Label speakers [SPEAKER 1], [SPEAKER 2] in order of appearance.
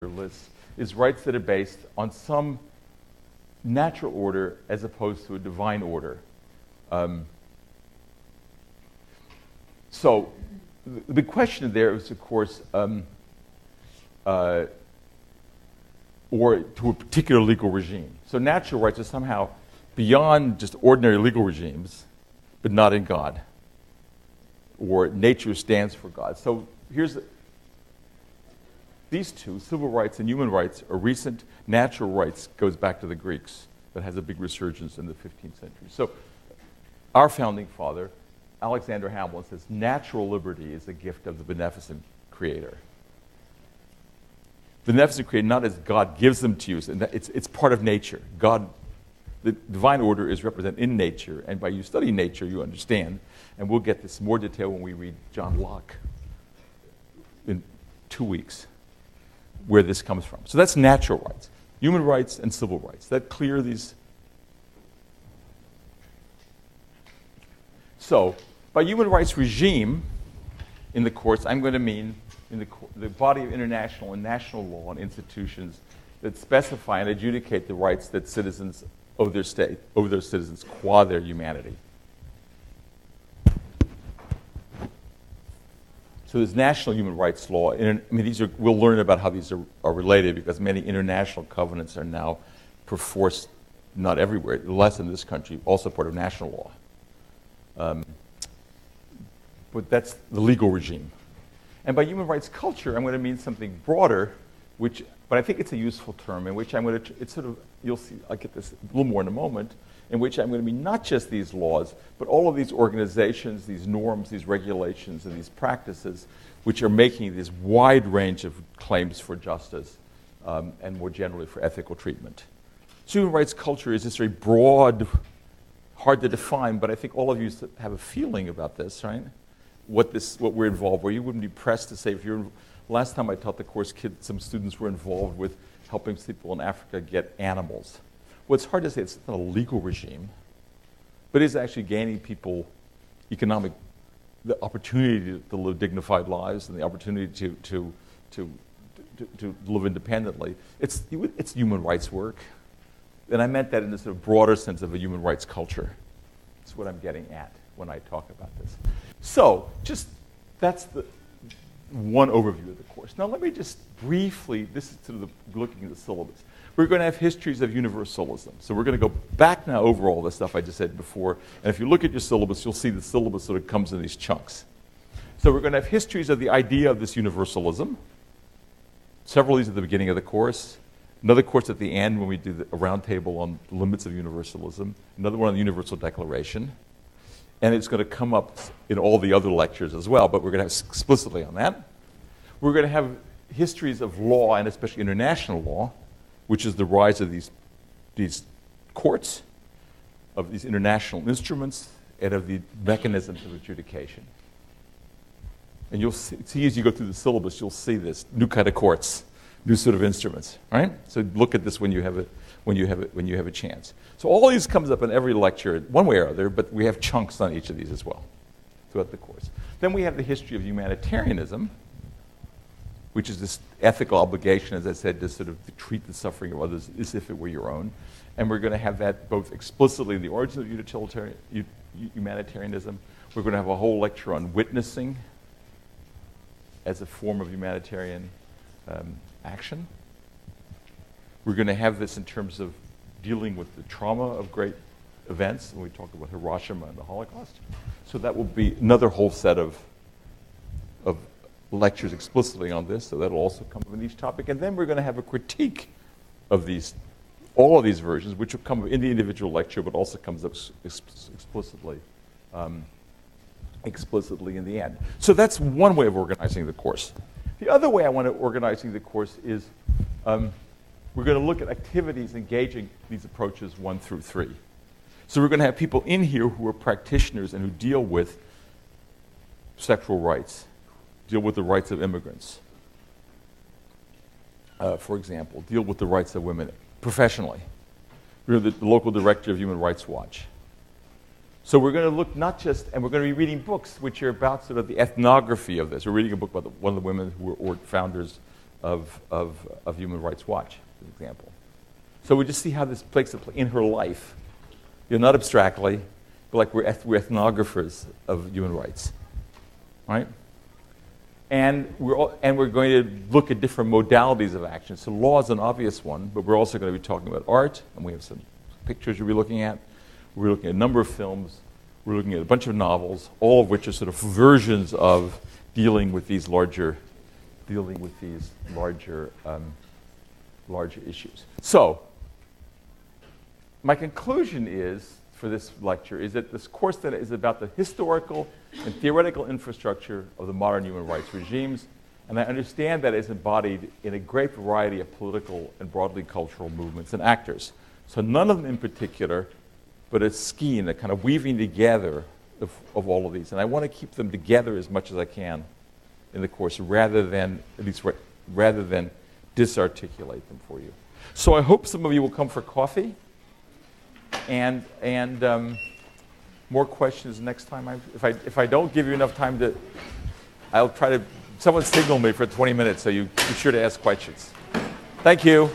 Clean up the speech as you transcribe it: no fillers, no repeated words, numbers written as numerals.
[SPEAKER 1] lists is rights that are based on some natural order as opposed to a divine order. So the big question there is, of course, or to a particular legal regime. So natural rights are somehow beyond just ordinary legal regimes, but not in God. Or nature stands for God. So these two, civil rights and human rights, are recent. Natural rights goes back to the Greeks, but has a big resurgence in the 15th century. So our founding father, Alexander Hamilton, says natural liberty is a gift of the beneficent Creator. Beneficent Creator, not as God gives them to you, and it's part of nature. God, the divine order is represented in nature, and by you studying nature, you understand. And we'll get this more detail when we read John Locke in 2 weeks, where this comes from. So that's natural rights, human rights and civil rights. That clear these. So by human rights regime in the courts, I'm going to mean in the body of international and national law and institutions that specify and adjudicate the rights that citizens owe their state, owe their citizens qua their humanity. So there's national human rights law. We'll learn about how these are related because many international covenants are now perforce, not everywhere, less in this country, also part of national law. But that's the legal regime. And by human rights culture, I'm going to mean something broader, but I think it's a useful term in which I'm going to, it's sort of, you'll see, I'll get this a little more in a moment, in which I'm going to mean not just these laws, but all of these organizations, these norms, these regulations, and these practices, which are making this wide range of claims for justice and more generally for ethical treatment. So human rights culture is this very broad, hard to define, but I think all of you have a feeling about this, right? What we're involved with. You wouldn't be pressed to say, last time I taught the course, some students were involved with helping people in Africa get animals. Well, it's hard to say it's not a legal regime, but it's actually gaining people the opportunity to live dignified lives and the opportunity to live independently. It's human rights work. And I meant that in this sort of broader sense of a human rights culture. That's what I'm getting at when I talk about this. So, that's the one overview of the course. Now let me just briefly, this is sort of looking at the syllabus. We're going to have histories of universalism. So we're going to go back now over all the stuff I just said before. And if you look at your syllabus, you'll see the syllabus sort of comes in these chunks. So we're going to have histories of the idea of this universalism. Several of these at the beginning of the course. Another course at the end when we do a roundtable on the limits of universalism. Another one on the Universal Declaration. And it's going to come up in all the other lectures as well, but we're going to have explicitly on that. We're going to have histories of law, and especially international law, which is the rise of these courts, of these international instruments, and of the mechanisms of adjudication. And you'll see as you go through the syllabus, you'll see this new kind of courts, new sort of instruments, right? So look at this when you have a chance. So all these comes up in every lecture, one way or other, but we have chunks on each of these as well throughout the course. Then we have the history of humanitarianism, which is this ethical obligation, as I said, to sort of treat the suffering of others as if it were your own. And we're going to have that both explicitly in the origins of humanitarianism. We're going to have a whole lecture on witnessing as a form of humanitarian action. We're going to have this in terms of dealing with the trauma of great events when we talk about Hiroshima and the Holocaust. So that will be another whole set of lectures explicitly on this, so that'll also come up in each topic. And then we're going to have a critique of all of these versions, which will come in the individual lecture, but also comes up explicitly in the end. So that's one way of organizing the course. The other way I want to organizing the course is we're going to look at activities engaging these approaches 1 through 3. So we're going to have people in here who are practitioners and who deal with sexual rights, deal with the rights of immigrants, for example, deal with the rights of women professionally. We're the local director of Human Rights Watch. So we're going to look not just, and we're going to be reading books which are about sort of the ethnography of this. We're reading a book about one of the women who were founders of Human Rights Watch, for example. So we just see how this plays in her life. Not abstractly, but like we're ethnographers of human rights, right? And we're going to look at different modalities of action. So law is an obvious one, but we're also going to be talking about art, and we have some pictures you'll be looking at. We're looking at a number of films. We're looking at a bunch of novels, all of which are sort of versions of dealing with these larger issues. So, my conclusion is, for this lecture, is that this course that is about the historical and theoretical infrastructure of the modern human rights regimes, and I understand that it's embodied in a great variety of political and broadly cultural movements and actors. So none of them in particular, but a scheme, a kind of weaving together of all of these. And I want to keep them together as much as I can in the course, rather than disarticulate them for you. So I hope some of you will come for coffee. And more questions next time. If I don't give you enough time I'll try to. Someone signal me for 20 minutes, so you be sure to ask questions. Thank you.